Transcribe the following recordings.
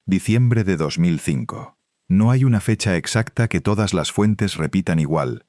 Diciembre de 2005. No hay una fecha exacta que todas las fuentes repitan igual,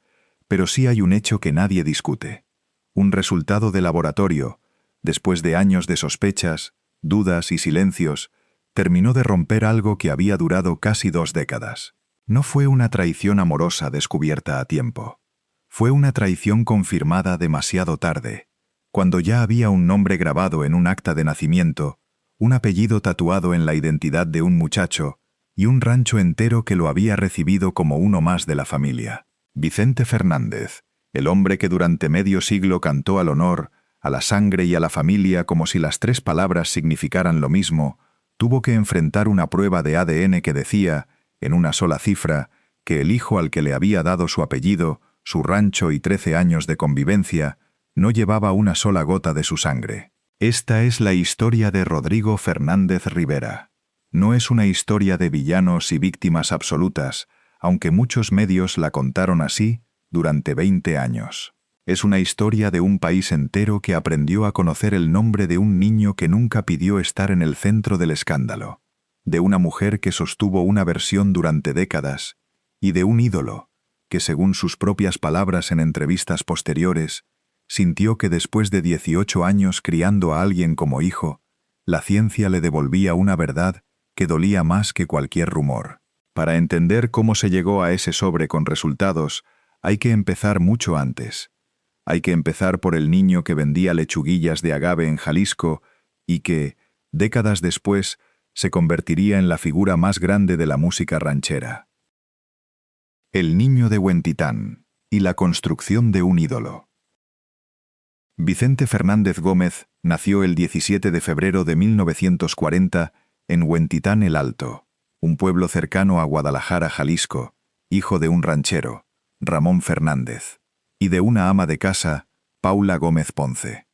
pero sí hay un hecho que nadie discute. Un resultado de laboratorio, después de años de sospechas, dudas y silencios, terminó de romper algo que había durado casi 2 décadas. No fue una traición amorosa descubierta a tiempo. Fue una traición confirmada demasiado tarde, cuando ya había un nombre grabado en un acta de nacimiento, un apellido tatuado en la identidad de un muchacho y un rancho entero que lo había recibido como uno más de la familia. Vicente Fernández, el hombre que durante medio siglo cantó al honor, a la sangre y a la familia como si las 3 palabras significaran lo mismo, tuvo que enfrentar una prueba de ADN que decía, en una sola cifra, que el hijo al que le había dado su apellido, su rancho y 13 años de convivencia, no llevaba una sola gota de su sangre. Esta es la historia de Rodrigo Fernández Rivera. No es una historia de villanos y víctimas absolutas, aunque muchos medios la contaron así durante 20 años. Es una historia de un país entero que aprendió a conocer el nombre de un niño que nunca pidió estar en el centro del escándalo, de una mujer que sostuvo una versión durante décadas, y de un ídolo que, según sus propias palabras en entrevistas posteriores, sintió que después de 18 años criando a alguien como hijo, la ciencia le devolvía una verdad que dolía más que cualquier rumor. Para entender cómo se llegó a ese sobre con resultados, hay que empezar mucho antes. Hay que empezar por el niño que vendía lechuguillas de agave en Jalisco y que, décadas después, se convertiría en la figura más grande de la música ranchera. El niño de Huentitán y la construcción de un ídolo. Vicente Fernández Gómez nació el 17 de febrero de 1940 en Huentitán el Alto, un pueblo cercano a Guadalajara, Jalisco, hijo de un ranchero, Ramón Fernández, y de una ama de casa, Paula Gómez Ponce.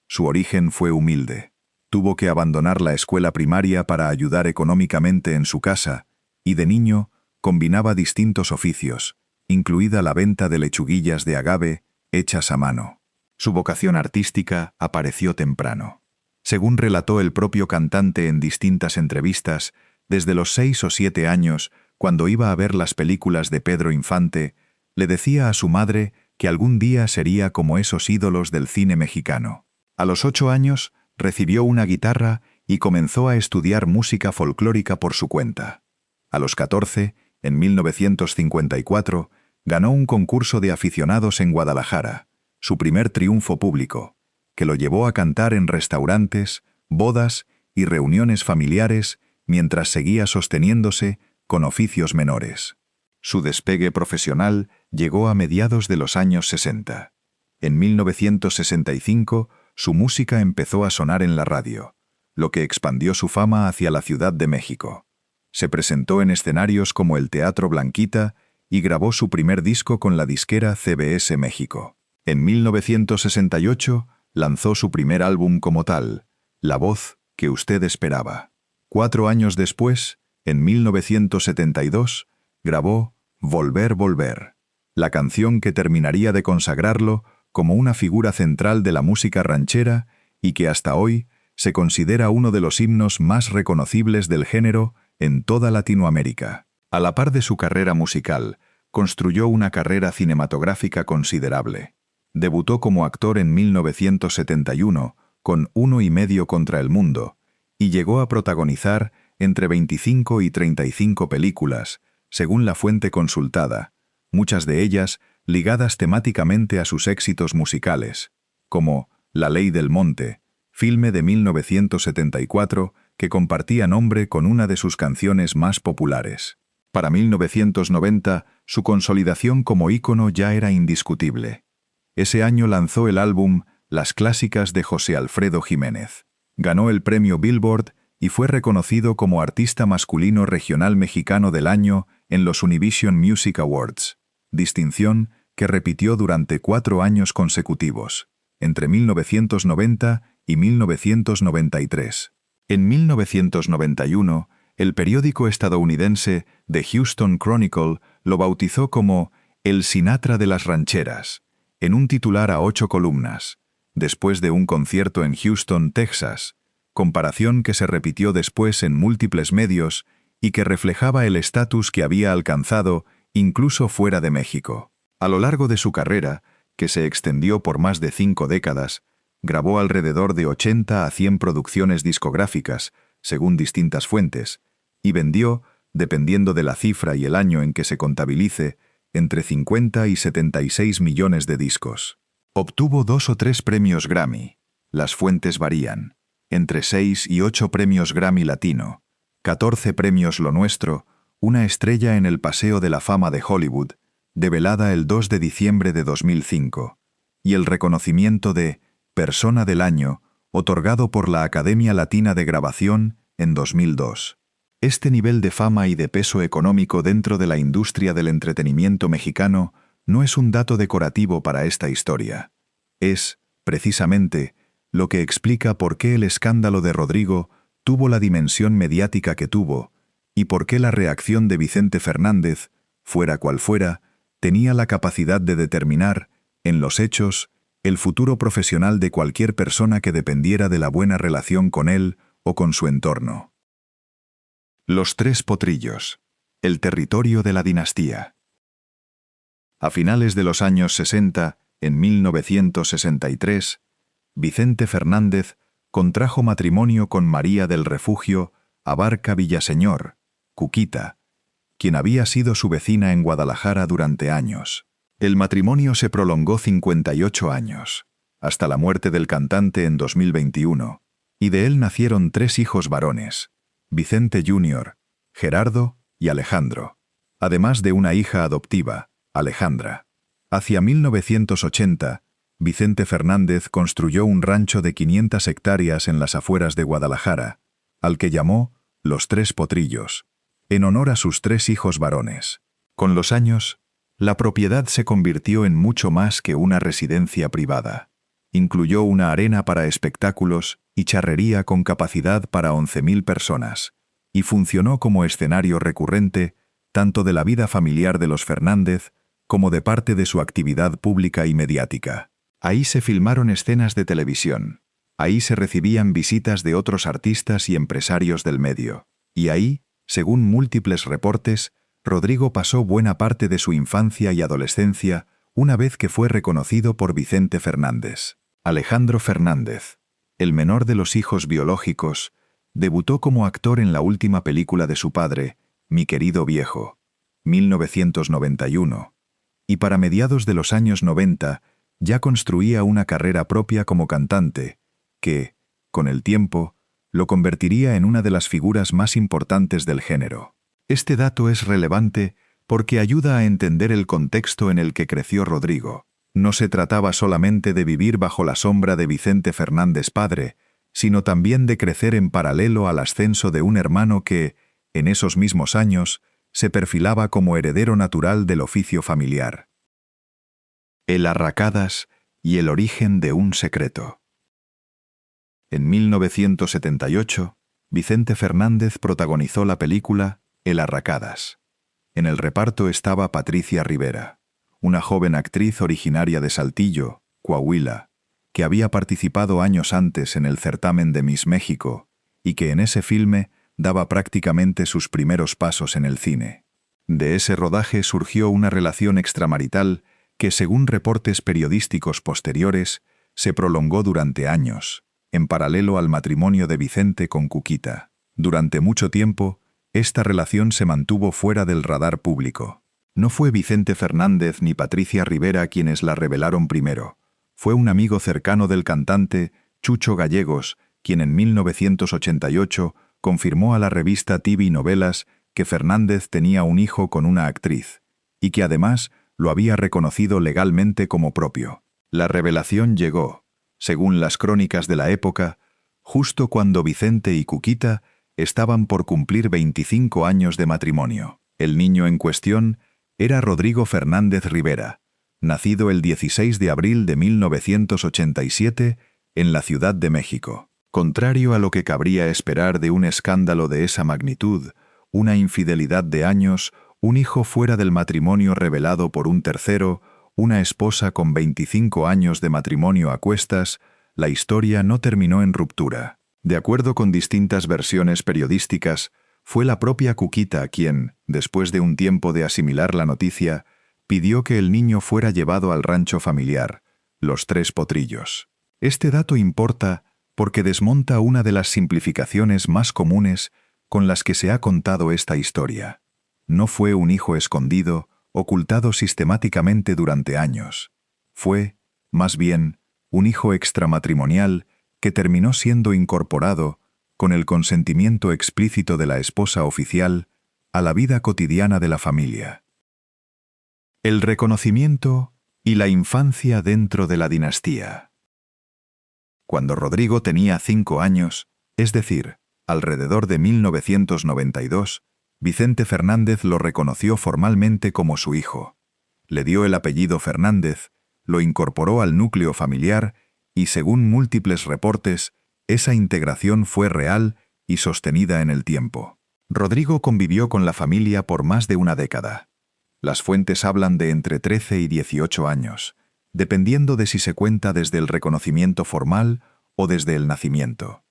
Su origen fue humilde. Tuvo que abandonar la escuela primaria para ayudar económicamente en su casa, y de niño combinaba distintos oficios, incluida la venta de lechuguillas de agave hechas a mano. Su vocación artística apareció temprano. Según relató el propio cantante en distintas entrevistas, desde los 6 o 7 años, cuando iba a ver las películas de Pedro Infante, le decía a su madre que algún día sería como esos ídolos del cine mexicano. A los 8 años, recibió una guitarra y comenzó a estudiar música folclórica por su cuenta. A los 14, en 1954, ganó un concurso de aficionados en Guadalajara, su primer triunfo público, que lo llevó a cantar en restaurantes, bodas y reuniones familiares mientras seguía sosteniéndose con oficios menores. Su despegue profesional llegó a mediados de los años 60. En 1965, su música empezó a sonar en la radio, lo que expandió su fama hacia la Ciudad de México. Se presentó en escenarios como el Teatro Blanquita y grabó su primer disco con la disquera CBS México. En 1968 lanzó su primer álbum como tal, La voz que usted esperaba. 4 años después, en 1972, grabó Volver, volver, la canción que terminaría de consagrarlo como una figura central de la música ranchera y que hasta hoy se considera uno de los himnos más reconocibles del género en toda Latinoamérica. A la par de su carrera musical, construyó una carrera cinematográfica considerable. Debutó como actor en 1971 con 1,5 contra el mundo y llegó a protagonizar entre 25 y 35 películas, según la fuente consultada, muchas de ellas ligadas temáticamente a sus éxitos musicales, como La ley del monte, filme de 1974 que compartía nombre con una de sus canciones más populares. Para 1990, su consolidación como ícono ya era indiscutible. Ese año lanzó el álbum Las clásicas de José Alfredo Jiménez. Ganó el premio Billboard y fue reconocido como Artista Masculino Regional Mexicano del Año en los Univision Music Awards, distinción que repitió durante 4 años consecutivos, entre 1990 y 1993. En 1991, el periódico estadounidense The Houston Chronicle lo bautizó como el Sinatra de las rancheras, en un titular a 8 columnas, después de un concierto en Houston, Texas. comparación que se repitió después en múltiples medios y que reflejaba el estatus que había alcanzado incluso fuera de México. A lo largo de su carrera, que se extendió por más de 5 décadas, grabó alrededor de 80 a 100 producciones discográficas, según distintas fuentes, y vendió, dependiendo de la cifra y el año en que se contabilice, entre 50 y 76 millones de discos. Obtuvo 2 o 3 premios Grammy. Las fuentes varían. Entre 6 y 8 premios Grammy Latino, 14 premios Lo Nuestro, una estrella en el Paseo de la Fama de Hollywood, develada el 2 de diciembre de 2005, y el reconocimiento de Persona del Año, otorgado por la Academia Latina de Grabación en 2002. Este nivel de fama y de peso económico dentro de la industria del entretenimiento mexicano no es un dato decorativo para esta historia. Es, precisamente, lo que explica por qué el escándalo de Rodrigo tuvo la dimensión mediática que tuvo y por qué la reacción de Vicente Fernández, fuera cual fuera, tenía la capacidad de determinar, en los hechos, el futuro profesional de cualquier persona que dependiera de la buena relación con él o con su entorno. Los Tres Potrillos, el territorio de la dinastía. A finales de los años 60, en 1963, Vicente Fernández contrajo matrimonio con María del Refugio Abarca Villaseñor, Cuquita, quien había sido su vecina en Guadalajara durante años. El matrimonio se prolongó 58 años, hasta la muerte del cantante en 2021, y de él nacieron 3 hijos varones, Vicente Jr., Gerardo y Alejandro, además de una hija adoptiva, Alejandra. Hacia 1980, Vicente Fernández construyó un rancho de 500 hectáreas en las afueras de Guadalajara, al que llamó Los Tres Potrillos, en honor a sus 3 hijos varones. Con los años, la propiedad se convirtió en mucho más que una residencia privada. Incluyó una arena para espectáculos y charrería con capacidad para 11.000 personas, y funcionó como escenario recurrente tanto de la vida familiar de los Fernández como de parte de su actividad pública y mediática. Ahí se filmaron escenas de televisión, ahí se recibían visitas de otros artistas y empresarios del medio, y ahí, según múltiples reportes, Rodrigo pasó buena parte de su infancia y adolescencia una vez que fue reconocido por Vicente Fernández. Alejandro Fernández, el menor de los hijos biológicos, debutó como actor en la última película de su padre, Mi querido viejo, 1991, y para mediados de los años 90 ya construía una carrera propia como cantante, que, con el tiempo, lo convertiría en una de las figuras más importantes del género. Este dato es relevante porque ayuda a entender el contexto en el que creció Rodrigo. No se trataba solamente de vivir bajo la sombra de Vicente Fernández padre, sino también de crecer en paralelo al ascenso de un hermano que, en esos mismos años, se perfilaba como heredero natural del oficio familiar. El Arracadas y el origen de un secreto. En 1978, Vicente Fernández protagonizó la película El Arracadas. En el reparto estaba Patricia Rivera, una joven actriz originaria de Saltillo, Coahuila, que había participado años antes en el certamen de Miss México y que en ese filme daba prácticamente sus primeros pasos en el cine. De ese rodaje surgió una relación extramarital que, según reportes periodísticos posteriores, se prolongó durante años, en paralelo al matrimonio de Vicente con Cuquita. Durante mucho tiempo, esta relación se mantuvo fuera del radar público. No fue Vicente Fernández ni Patricia Rivera quienes la revelaron primero. Fue un amigo cercano del cantante, Chucho Gallegos, quien en 1988 confirmó a la revista TV Novelas que Fernández tenía un hijo con una actriz, y que además lo había reconocido legalmente como propio. La revelación llegó, según las crónicas de la época, justo cuando Vicente y Cuquita estaban por cumplir 25 años de matrimonio. El niño en cuestión era Rodrigo Fernández Rivera, nacido el 16 de abril de 1987 en la Ciudad de México. Contrario a lo que cabría esperar de un escándalo de esa magnitud, una infidelidad de años, un hijo fuera del matrimonio revelado por un tercero, una esposa con 25 años de matrimonio a cuestas, la historia no terminó en ruptura. De acuerdo con distintas versiones periodísticas, fue la propia Cuquita quien, después de un tiempo de asimilar la noticia, pidió que el niño fuera llevado al rancho familiar, Los Tres Potrillos. Este dato importa porque desmonta una de las simplificaciones más comunes con las que se ha contado esta historia. No fue un hijo escondido, ocultado sistemáticamente durante años. Fue, más bien, un hijo extramatrimonial que terminó siendo incorporado, con el consentimiento explícito de la esposa oficial, a la vida cotidiana de la familia. El reconocimiento y la infancia dentro de la dinastía. Cuando Rodrigo tenía 5 años, es decir, alrededor de 1992, Vicente Fernández lo reconoció formalmente como su hijo. Le dio el apellido Fernández, lo incorporó al núcleo familiar y, según múltiples reportes, esa integración fue real y sostenida en el tiempo. Rodrigo convivió con la familia por más de una década. Las fuentes hablan de entre 13 y 18 años, dependiendo de si se cuenta desde el reconocimiento formal o desde el nacimiento.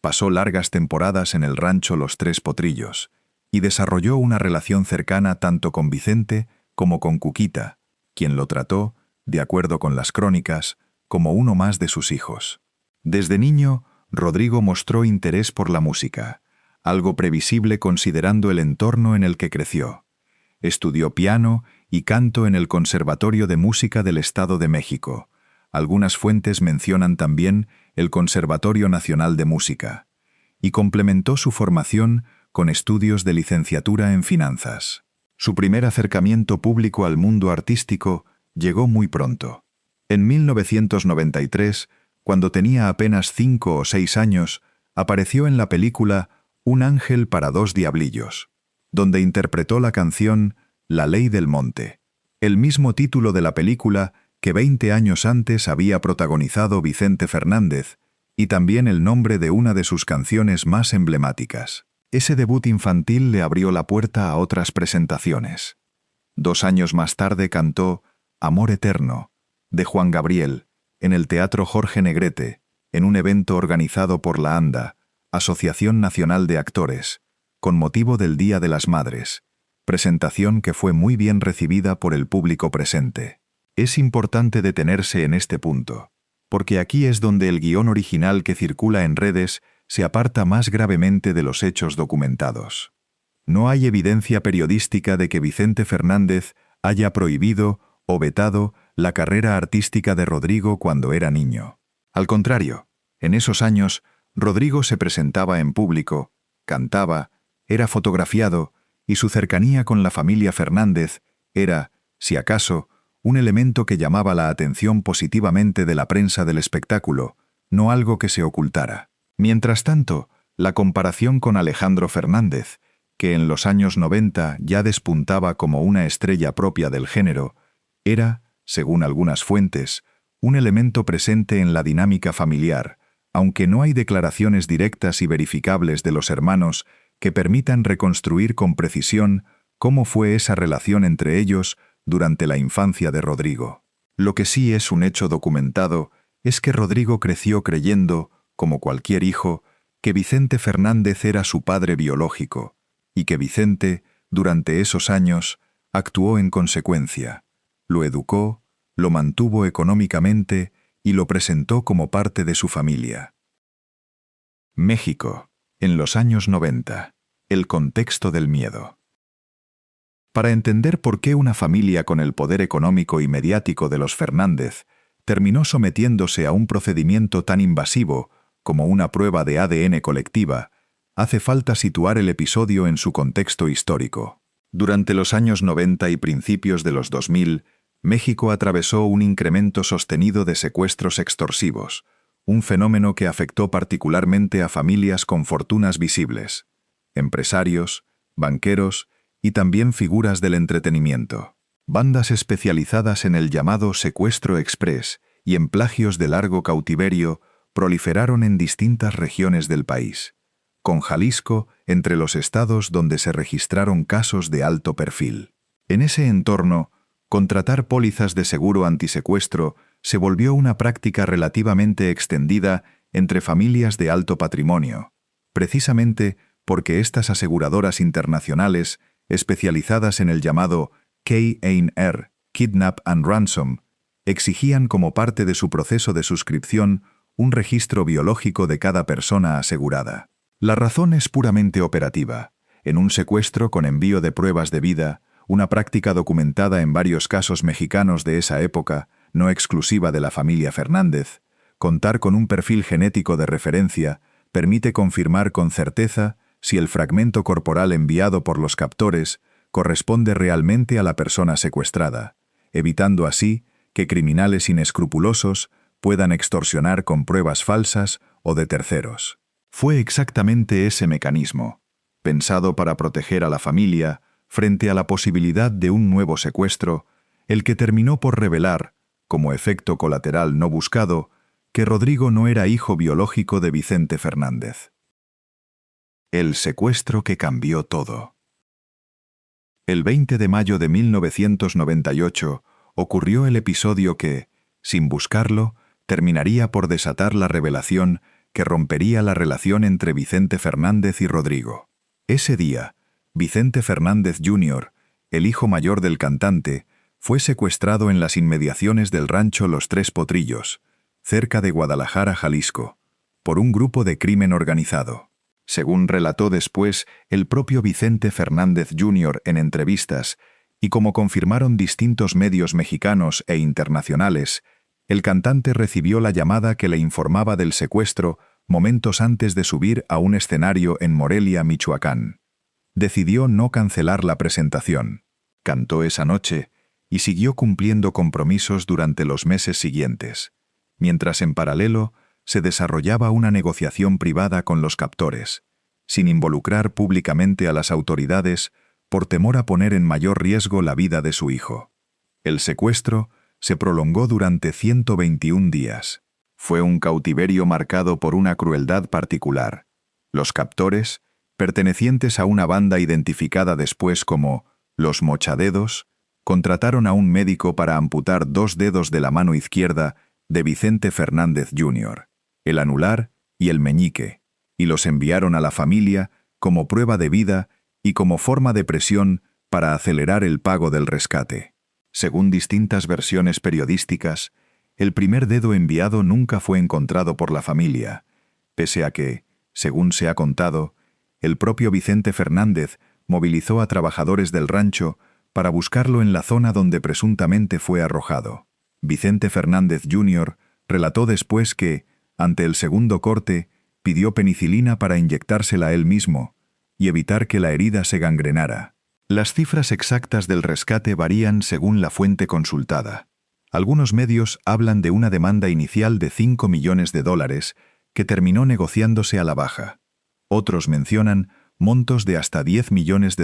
Pasó largas temporadas en el rancho Los Tres Potrillos y desarrolló una relación cercana tanto con Vicente como con Cuquita, quien lo trató, de acuerdo con las crónicas, como uno más de sus hijos. Desde niño, Rodrigo mostró interés por la música, algo previsible considerando el entorno en el que creció. Estudió piano y canto en el Conservatorio de Música del Estado de México. Algunas fuentes mencionan también el Conservatorio Nacional de Música. Y complementó su formación con estudios de licenciatura en finanzas. Su primer acercamiento público al mundo artístico llegó muy pronto. En 1993, cuando tenía apenas 5 o 6 años, apareció en la película Un ángel para dos diablillos, donde interpretó la canción La Ley del Monte, el mismo título de la película que 20 años antes había protagonizado Vicente Fernández, y también el nombre de una de sus canciones más emblemáticas. Ese debut infantil le abrió la puerta a otras presentaciones. 2 años más tarde cantó Amor Eterno, de Juan Gabriel, en el Teatro Jorge Negrete, en un evento organizado por la ANDA, Asociación Nacional de Actores, con motivo del Día de las Madres, presentación que fue muy bien recibida por el público presente. Es importante detenerse en este punto, porque aquí es donde el guión original que circula en redes se aparta más gravemente de los hechos documentados. No hay evidencia periodística de que Vicente Fernández haya prohibido o vetado la carrera artística de Rodrigo cuando era niño. Al contrario, en esos años, Rodrigo se presentaba en público, cantaba, era fotografiado, y su cercanía con la familia Fernández era, si acaso, un elemento que llamaba la atención positivamente de la prensa del espectáculo, no algo que se ocultara. Mientras tanto, la comparación con Alejandro Fernández, que en los años 90 ya despuntaba como una estrella propia del género, era, según algunas fuentes, un elemento presente en la dinámica familiar, aunque no hay declaraciones directas y verificables de los hermanos que permitan reconstruir con precisión cómo fue esa relación entre ellos durante la infancia de Rodrigo. Lo que sí es un hecho documentado es que Rodrigo creció creyendo, como cualquier hijo, que Vicente Fernández era su padre biológico, y que Vicente, durante esos años, actuó en consecuencia. Lo educó, lo mantuvo económicamente y lo presentó como parte de su familia. México, en los años 90. El contexto del miedo. Para entender por qué una familia con el poder económico y mediático de los Fernández terminó sometiéndose a un procedimiento tan invasivo como una prueba de ADN colectiva, hace falta situar el episodio en su contexto histórico. Durante los años 90 y principios de los 2000, México atravesó un incremento sostenido de secuestros extorsivos, un fenómeno que afectó particularmente a familias con fortunas visibles, empresarios, banqueros y también figuras del entretenimiento. Bandas especializadas en el llamado secuestro express y en plagios de largo cautiverio proliferaron en distintas regiones del país, con Jalisco entre los estados donde se registraron casos de alto perfil. En ese entorno, contratar pólizas de seguro antisecuestro se volvió una práctica relativamente extendida entre familias de alto patrimonio, precisamente porque estas aseguradoras internacionales, especializadas en el llamado K&R, Kidnap and Ransom, exigían como parte de su proceso de suscripción un registro biológico de cada persona asegurada. La razón es puramente operativa. En un secuestro con envío de pruebas de vida, una práctica documentada en varios casos mexicanos de esa época, no exclusiva de la familia Fernández, contar con un perfil genético de referencia permite confirmar con certeza si el fragmento corporal enviado por los captores corresponde realmente a la persona secuestrada, evitando así que criminales inescrupulosos puedan extorsionar con pruebas falsas o de terceros. Fue exactamente ese mecanismo, pensado para proteger a la familia frente a la posibilidad de un nuevo secuestro, el que terminó por revelar, como efecto colateral no buscado, que Rodrigo no era hijo biológico de Vicente Fernández. El secuestro que cambió todo. El 20 de mayo de 1998 ocurrió el episodio que, sin buscarlo, terminaría por desatar la revelación que rompería la relación entre Vicente Fernández y Rodrigo. Ese día, Vicente Fernández Jr., el hijo mayor del cantante, fue secuestrado en las inmediaciones del rancho Los Tres Potrillos, cerca de Guadalajara, Jalisco, por un grupo de crimen organizado. Según relató después el propio Vicente Fernández Jr. en entrevistas, y como confirmaron distintos medios mexicanos e internacionales, el cantante recibió la llamada que le informaba del secuestro momentos antes de subir a un escenario en Morelia, Michoacán. Decidió no cancelar la presentación. Cantó esa noche y siguió cumpliendo compromisos durante los meses siguientes, mientras en paralelo se desarrollaba una negociación privada con los captores, sin involucrar públicamente a las autoridades por temor a poner en mayor riesgo la vida de su hijo. El secuestro se prolongó durante 121 días. Fue un cautiverio marcado por una crueldad particular. Los captores, pertenecientes a una banda identificada después como los Mochadedos, contrataron a un médico para amputar 2 dedos de la mano izquierda de Vicente Fernández Jr., el anular y el meñique, y los enviaron a la familia como prueba de vida y como forma de presión para acelerar el pago del rescate. Según distintas versiones periodísticas, el primer dedo enviado nunca fue encontrado por la familia, pese a que, según se ha contado, el propio Vicente Fernández movilizó a trabajadores del rancho para buscarlo en la zona donde presuntamente fue arrojado. Vicente Fernández Jr. relató después que, ante el segundo corte, pidió penicilina para inyectársela él mismo y evitar que la herida se gangrenara. Las cifras exactas del rescate varían según la fuente consultada. Algunos medios hablan de una demanda inicial de $5 millones que terminó negociándose a la baja. Otros mencionan montos de hasta $10 millones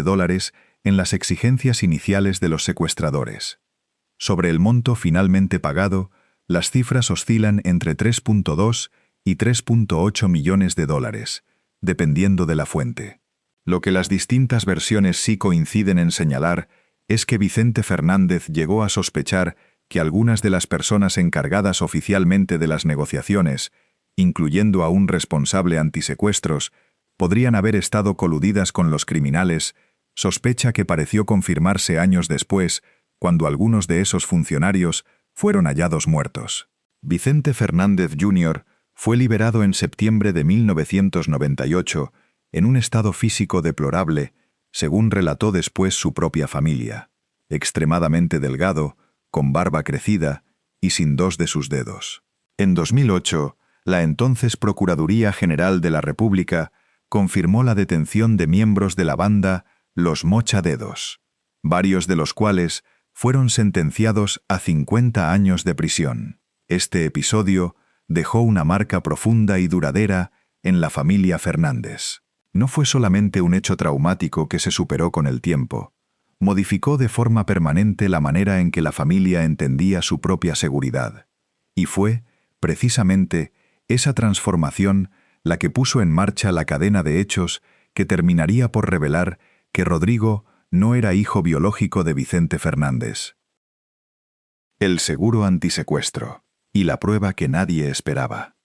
en las exigencias iniciales de los secuestradores. Sobre el monto finalmente pagado, las cifras oscilan entre 3.2 y 3.8 millones de dólares, dependiendo de la fuente. Lo que las distintas versiones sí coinciden en señalar es que Vicente Fernández llegó a sospechar que algunas de las personas encargadas oficialmente de las negociaciones, incluyendo a un responsable antisecuestros, podrían haber estado coludidas con los criminales, sospecha que pareció confirmarse años después, cuando algunos de esos funcionarios fueron hallados muertos. Vicente Fernández Jr. fue liberado en septiembre de 1998 en un estado físico deplorable, según relató después su propia familia, extremadamente delgado, con barba crecida y sin 2 de sus dedos. En 2008, la entonces Procuraduría General de la República confirmó la detención de miembros de la banda Los Mochadedos, varios de los cuales fueron sentenciados a 50 años de prisión. Este episodio dejó una marca profunda y duradera en la familia Fernández. No fue solamente un hecho traumático que se superó con el tiempo, modificó de forma permanente la manera en que la familia entendía su propia seguridad. Y fue, precisamente, esa transformación la que puso en marcha la cadena de hechos que terminaría por revelar que Rodrigo no era hijo biológico de Vicente Fernández. El seguro antisecuestro, y la prueba que nadie esperaba.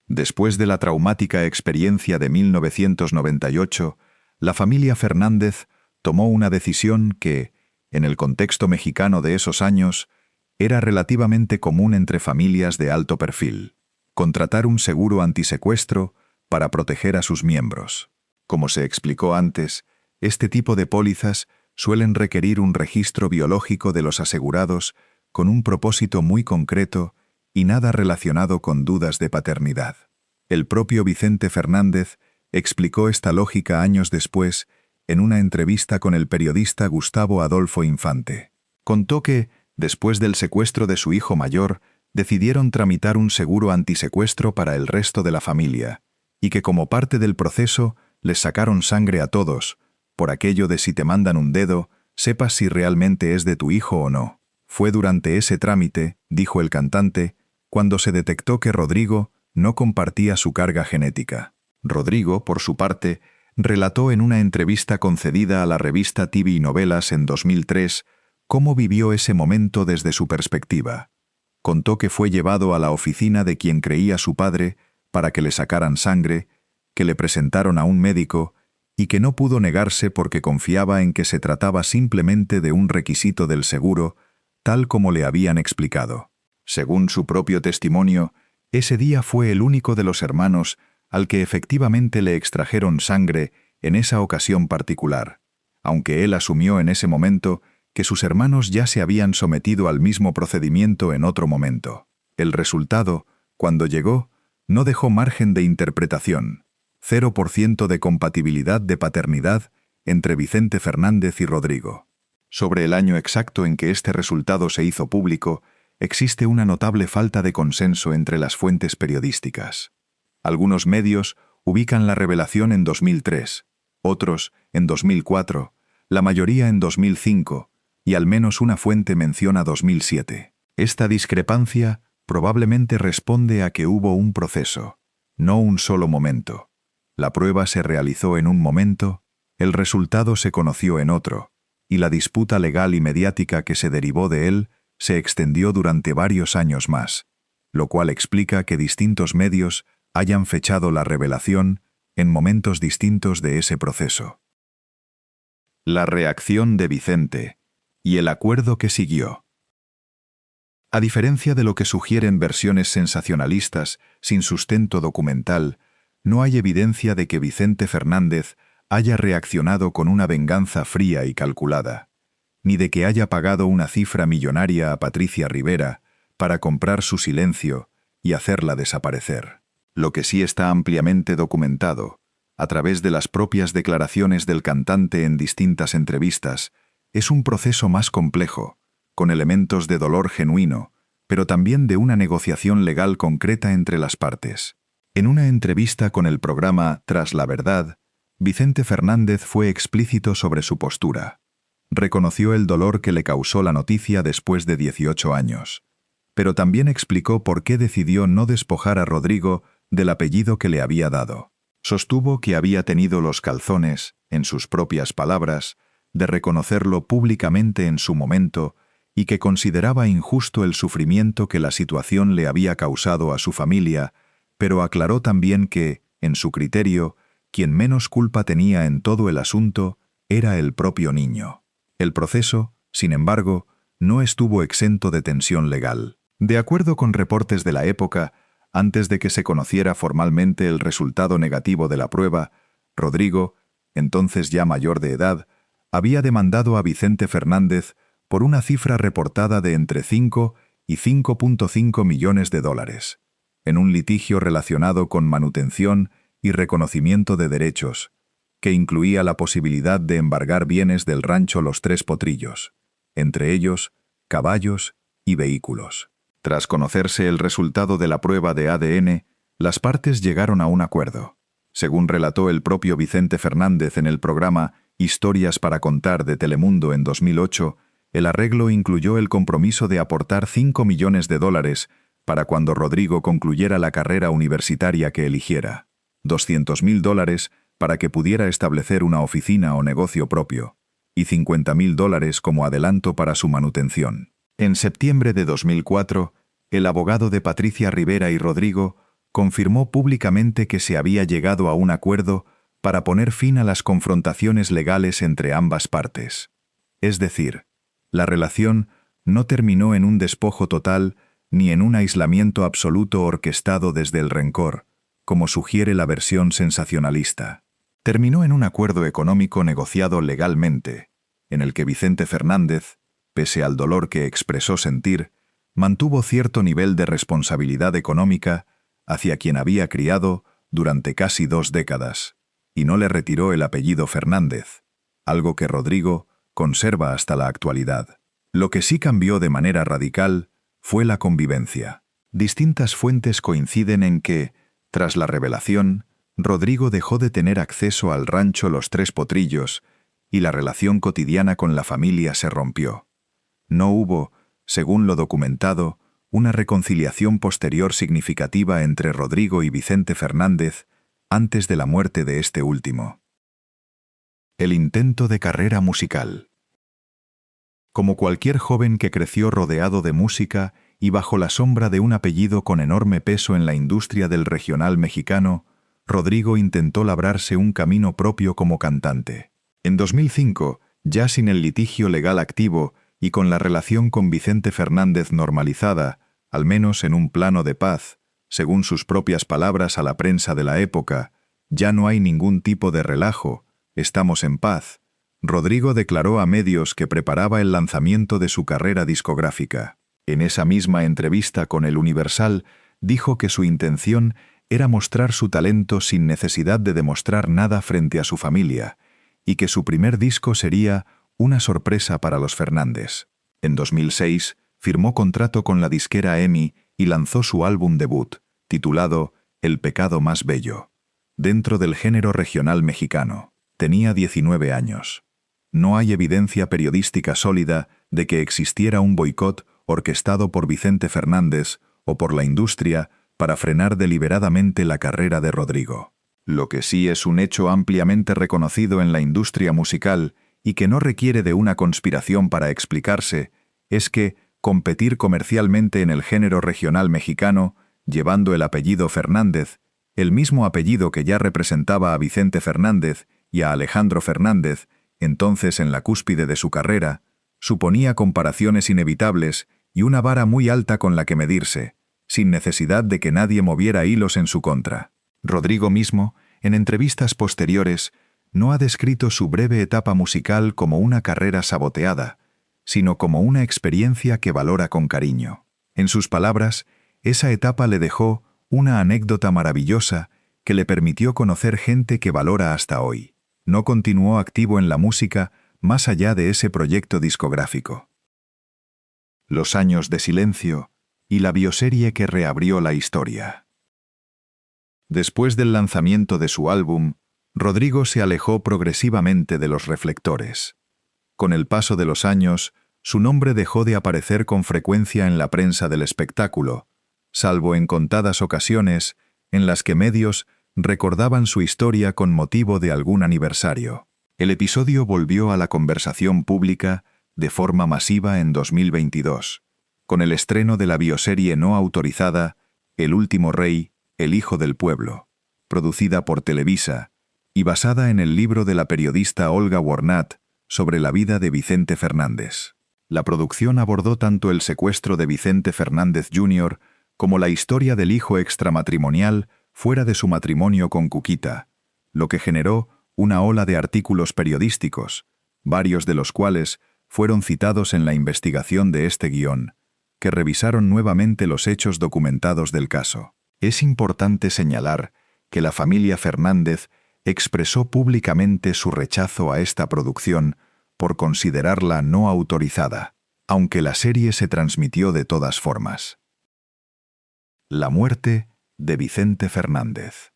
Después de la traumática experiencia de 1998, la familia Fernández tomó una decisión que, en el contexto mexicano de esos años, era relativamente común entre familias de alto perfil: contratar un seguro antisecuestro para proteger a sus miembros. Como se explicó antes, este tipo de pólizas suelen requerir un registro biológico de los asegurados con un propósito muy concreto y nada relacionado con dudas de paternidad. El propio Vicente Fernández explicó esta lógica años después en una entrevista con el periodista Gustavo Adolfo Infante. Contó que, después del secuestro de su hijo mayor, decidieron tramitar un seguro antisecuestro para el resto de la familia, y que como parte del proceso les sacaron sangre a todos, por aquello de si te mandan un dedo, sepas si realmente es de tu hijo o no. Fue durante ese trámite, dijo el cantante, cuando se detectó que Rodrigo no compartía su carga genética. Rodrigo, por su parte, relató en una entrevista concedida a la revista TV Novelas en 2003 cómo vivió ese momento desde su perspectiva. Contó que fue llevado a la oficina de quien creía su padre para que le sacaran sangre, que le presentaron a un médico y que no pudo negarse porque confiaba en que se trataba simplemente de un requisito del seguro, tal como le habían explicado. Según su propio testimonio, ese día fue el único de los hermanos al que efectivamente le extrajeron sangre en esa ocasión particular, aunque él asumió en ese momento que sus hermanos ya se habían sometido al mismo procedimiento en otro momento. El resultado, cuando llegó, no dejó margen de interpretación: 0% de compatibilidad de paternidad entre Vicente Fernández y Rodrigo. Sobre el año exacto en que este resultado se hizo público, existe una notable falta de consenso entre las fuentes periodísticas. Algunos medios ubican la revelación en 2003, otros en 2004, la mayoría en 2005, y al menos una fuente menciona 2007. Esta discrepancia probablemente responde a que hubo un proceso, no un solo momento. La prueba se realizó en un momento, el resultado se conoció en otro, y la disputa legal y mediática que se derivó de él se extendió durante varios años más, lo cual explica que distintos medios hayan fechado la revelación en momentos distintos de ese proceso. La reacción de Vicente y el acuerdo que siguió. A diferencia de lo que sugieren versiones sensacionalistas sin sustento documental, no hay evidencia de que Vicente Fernández haya reaccionado con una venganza fría y calculada, ni de que haya pagado una cifra millonaria a Patricia Rivera para comprar su silencio y hacerla desaparecer. Lo que sí está ampliamente documentado, a través de las propias declaraciones del cantante en distintas entrevistas, es un proceso más complejo, con elementos de dolor genuino, pero también de una negociación legal concreta entre las partes. En una entrevista con el programa Tras la Verdad, Vicente Fernández fue explícito sobre su postura. Reconoció el dolor que le causó la noticia después de 18 años, pero también explicó por qué decidió no despojar a Rodrigo del apellido que le había dado. Sostuvo que había tenido los calzones, en sus propias palabras, de reconocerlo públicamente en su momento y que consideraba injusto el sufrimiento que la situación le había causado a su familia, pero aclaró también que, en su criterio, quien menos culpa tenía en todo el asunto era el propio niño. El proceso, sin embargo, no estuvo exento de tensión legal. De acuerdo con reportes de la época, antes de que se conociera formalmente el resultado negativo de la prueba, Rodrigo, entonces ya mayor de edad, había demandado a Vicente Fernández por una cifra reportada de entre 5 y 5,5 millones de dólares, en un litigio relacionado con manutención y reconocimiento de derechos, que incluía la posibilidad de embargar bienes del rancho Los Tres Potrillos, entre ellos caballos y vehículos. Tras conocerse el resultado de la prueba de ADN, las partes llegaron a un acuerdo. Según relató el propio Vicente Fernández en el programa Historias para contar de Telemundo en 2008, el arreglo incluyó el compromiso de aportar 5 millones de dólares para cuando Rodrigo concluyera la carrera universitaria que eligiera, 200.000 dólares para que pudiera establecer una oficina o negocio propio, y 50.000 dólares como adelanto para su manutención. En septiembre de 2004, el abogado de Patricia Rivera y Rodrigo confirmó públicamente que se había llegado a un acuerdo para poner fin a las confrontaciones legales entre ambas partes. Es decir, la relación no terminó en un despojo total ni en un aislamiento absoluto orquestado desde el rencor, como sugiere la versión sensacionalista. Terminó en un acuerdo económico negociado legalmente, en el que Vicente Fernández, pese al dolor que expresó sentir, mantuvo cierto nivel de responsabilidad económica hacia quien había criado durante casi 2 décadas, y no le retiró el apellido Fernández, algo que Rodrigo conserva hasta la actualidad. Lo que sí cambió de manera radical fue la convivencia. Distintas fuentes coinciden en que, tras la revelación, Rodrigo dejó de tener acceso al rancho Los Tres Potrillos y la relación cotidiana con la familia se rompió. No hubo, según lo documentado, una reconciliación posterior significativa entre Rodrigo y Vicente Fernández antes de la muerte de este último. El intento de carrera musical. Como cualquier joven que creció rodeado de música y bajo la sombra de un apellido con enorme peso en la industria del regional mexicano, Rodrigo intentó labrarse un camino propio como cantante. En 2005, ya sin el litigio legal activo y con la relación con Vicente Fernández normalizada, al menos en un plano de paz, según sus propias palabras a la prensa de la época, ya no hay ningún tipo de relajo, estamos en paz. Rodrigo declaró a medios que preparaba el lanzamiento de su carrera discográfica. En esa misma entrevista con El Universal, dijo que su intención era mostrar su talento sin necesidad de demostrar nada frente a su familia, y que su primer disco sería una sorpresa para los Fernández. En 2006, firmó contrato con la disquera EMI y lanzó su álbum debut, titulado El pecado más bello. Dentro del género regional mexicano, tenía 19 años. No hay evidencia periodística sólida de que existiera un boicot orquestado por Vicente Fernández o por la industria para frenar deliberadamente la carrera de Rodrigo. Lo que sí es un hecho ampliamente reconocido en la industria musical y que no requiere de una conspiración para explicarse, es que competir comercialmente en el género regional mexicano, llevando el apellido Fernández, el mismo apellido que ya representaba a Vicente Fernández y a Alejandro Fernández, entonces en la cúspide de su carrera, suponía comparaciones inevitables y una vara muy alta con la que medirse, sin necesidad de que nadie moviera hilos en su contra. Rodrigo mismo, en entrevistas posteriores, no ha descrito su breve etapa musical como una carrera saboteada, sino como una experiencia que valora con cariño. En sus palabras, esa etapa le dejó una anécdota maravillosa que le permitió conocer gente que valora hasta hoy. No continuó activo en la música más allá de ese proyecto discográfico. Los años de silencio y la bioserie que reabrió la historia. Después del lanzamiento de su álbum, Rodrigo se alejó progresivamente de los reflectores. Con el paso de los años, su nombre dejó de aparecer con frecuencia en la prensa del espectáculo, salvo en contadas ocasiones en las que medios recordaban su historia con motivo de algún aniversario. El episodio volvió a la conversación pública de forma masiva en 2022, con el estreno de la bioserie no autorizada El último rey, el hijo del pueblo, producida por Televisa y basada en el libro de la periodista Olga Warnat sobre la vida de Vicente Fernández. La producción abordó tanto el secuestro de Vicente Fernández Jr. como la historia del hijo extramatrimonial fuera de su matrimonio con Cuquita, lo que generó una ola de artículos periodísticos, varios de los cuales fueron citados en la investigación de este guión, que revisaron nuevamente los hechos documentados del caso. Es importante señalar que la familia Fernández expresó públicamente su rechazo a esta producción por considerarla no autorizada, aunque la serie se transmitió de todas formas. La muerte de Vicente Fernández.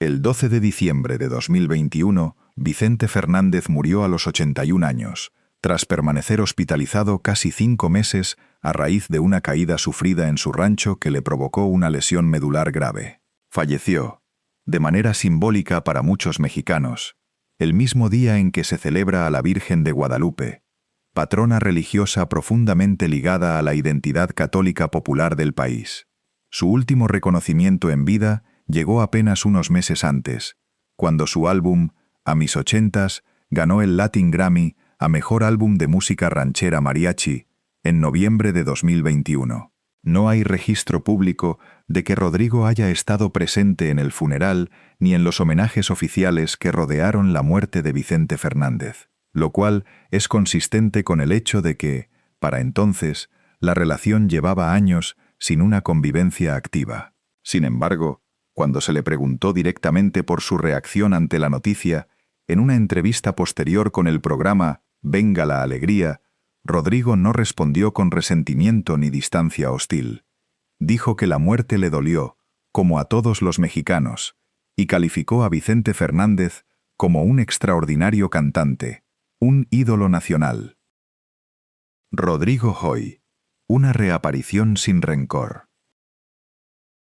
El 12 de diciembre de 2021, Vicente Fernández murió a los 81 años, tras permanecer hospitalizado casi 5 meses a raíz de una caída sufrida en su rancho que le provocó una lesión medular grave. Falleció, de manera simbólica para muchos mexicanos, el mismo día en que se celebra a la Virgen de Guadalupe, patrona religiosa profundamente ligada a la identidad católica popular del país. Su último reconocimiento en vida llegó apenas unos meses antes, cuando su álbum, A mis ochentas, ganó el Latin Grammy a Mejor Álbum de Música Ranchera Mariachi en noviembre de 2021. No hay registro público de que Rodrigo haya estado presente en el funeral ni en los homenajes oficiales que rodearon la muerte de Vicente Fernández, lo cual es consistente con el hecho de que, para entonces, la relación llevaba años sin una convivencia activa. Sin embargo, cuando se le preguntó directamente por su reacción ante la noticia, en una entrevista posterior con el programa Venga la Alegría, Rodrigo no respondió con resentimiento ni distancia hostil. Dijo que la muerte le dolió, como a todos los mexicanos, y calificó a Vicente Fernández como un extraordinario cantante, un ídolo nacional. Rodrigo Hoy, una reaparición sin rencor.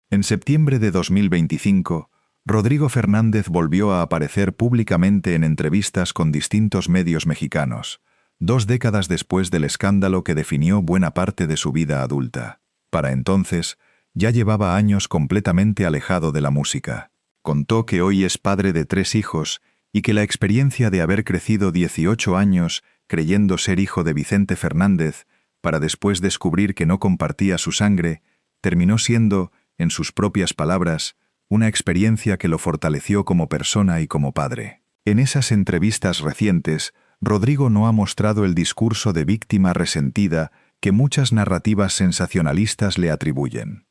En septiembre de 2025, Rodrigo Fernández volvió a aparecer públicamente en entrevistas con distintos medios mexicanos, 2 décadas después del escándalo que definió buena parte de su vida adulta. Para entonces, ya llevaba años completamente alejado de la música. Contó que hoy es padre de 3 hijos y que la experiencia de haber crecido 18 años creyendo ser hijo de Vicente Fernández, para después descubrir que no compartía su sangre, terminó siendo, en sus propias palabras, una experiencia que lo fortaleció como persona y como padre. En esas entrevistas recientes, Rodrigo no ha mostrado el discurso de víctima resentida que muchas narrativas sensacionalistas le atribuyen.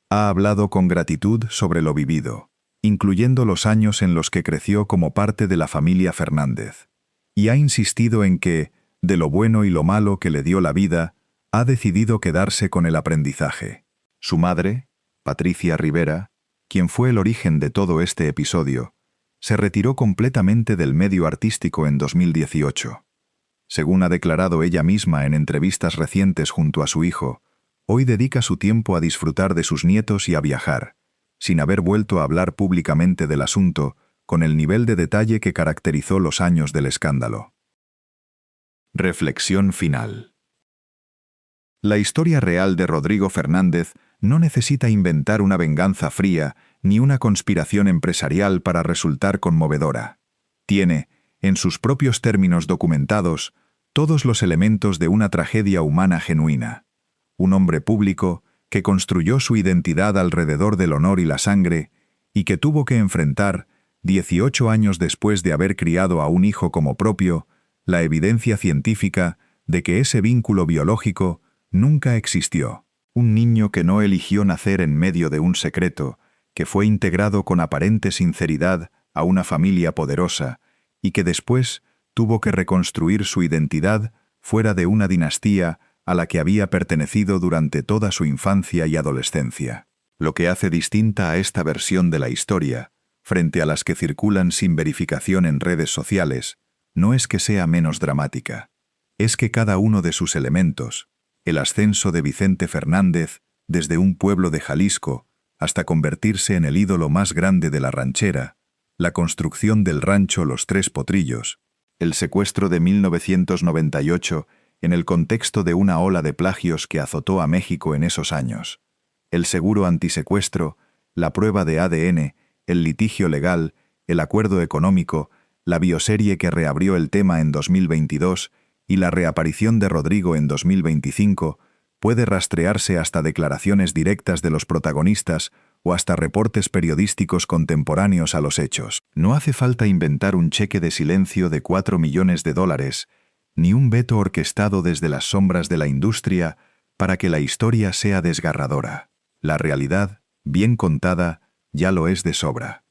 Ha hablado con gratitud sobre lo vivido, incluyendo los años en los que creció como parte de la familia Fernández, y ha insistido en que, de lo bueno y lo malo que le dio la vida, ha decidido quedarse con el aprendizaje. Su madre, Patricia Rivera, quien fue el origen de todo este episodio, se retiró completamente del medio artístico en 2018. Según ha declarado ella misma en entrevistas recientes junto a su hijo, hoy dedica su tiempo a disfrutar de sus nietos y a viajar, sin haber vuelto a hablar públicamente del asunto con el nivel de detalle que caracterizó los años del escándalo. Reflexión final. La historia real de Rodrigo Fernández no necesita inventar una venganza fría ni una conspiración empresarial para resultar conmovedora. Tiene, en sus propios términos documentados, todos los elementos de una tragedia humana genuina. Un hombre público que construyó su identidad alrededor del honor y la sangre y que tuvo que enfrentar, 18 años después de haber criado a un hijo como propio, la evidencia científica de que ese vínculo biológico nunca existió. Un niño que no eligió nacer en medio de un secreto, que fue integrado con aparente sinceridad a una familia poderosa y que después tuvo que reconstruir su identidad fuera de una dinastía a la que había pertenecido durante toda su infancia y adolescencia. Lo que hace distinta a esta versión de la historia, frente a las que circulan sin verificación en redes sociales, no es que sea menos dramática, es que cada uno de sus elementos, el ascenso de Vicente Fernández desde un pueblo de Jalisco hasta convertirse en el ídolo más grande de la ranchera, la construcción del rancho Los Tres Potrillos, el secuestro de 1998 en el contexto de una ola de plagios que azotó a México en esos años, el seguro antisecuestro, la prueba de ADN, el litigio legal, el acuerdo económico, la bioserie que reabrió el tema en 2022 y la reaparición de Rodrigo en 2025, puede rastrearse hasta declaraciones directas de los protagonistas o hasta reportes periodísticos contemporáneos a los hechos. No hace falta inventar un cheque de silencio de $4 millones, ni un veto orquestado desde las sombras de la industria para que la historia sea desgarradora. La realidad, bien contada, ya lo es de sobra.